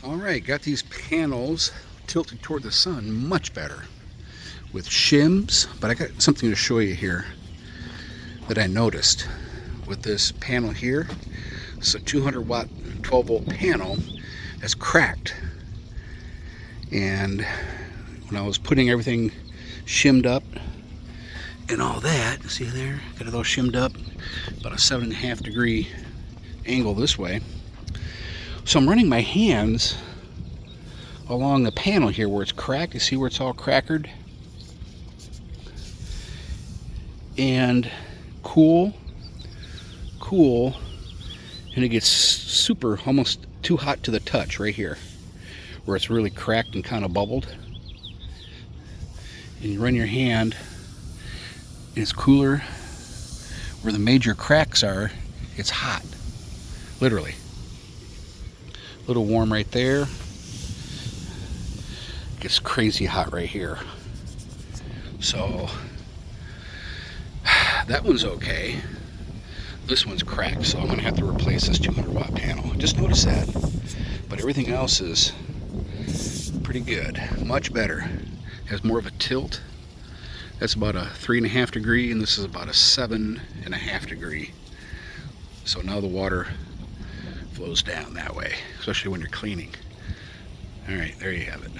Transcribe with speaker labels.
Speaker 1: Alright, got these panels tilted toward the sun much better with shims, but I got something to show you here that I noticed with this panel here. It's a 200 watt 12 volt panel that's cracked, and when I was putting everything shimmed up and all that, see there, got it all shimmed up, about a 7.5 degree angle this way. So I'm running my hands along the panel here where it's cracked. You see where it's all crackered? And cool, and it gets super, almost too hot to the touch right here, where it's really cracked and kind of bubbled. And you run your hand, and it's cooler. Where the major cracks are, it's hot, literally. A little warm right there. It gets crazy hot right here. So that one's okay. This one's cracked, so I'm gonna have to replace this 200 watt panel. Just notice that. But everything else is pretty good, much better. Has more of a tilt. That's about a 3.5 degree, and this is about a 7.5 degree. So now the water flows down that way, especially when you're cleaning. All right, there you have it.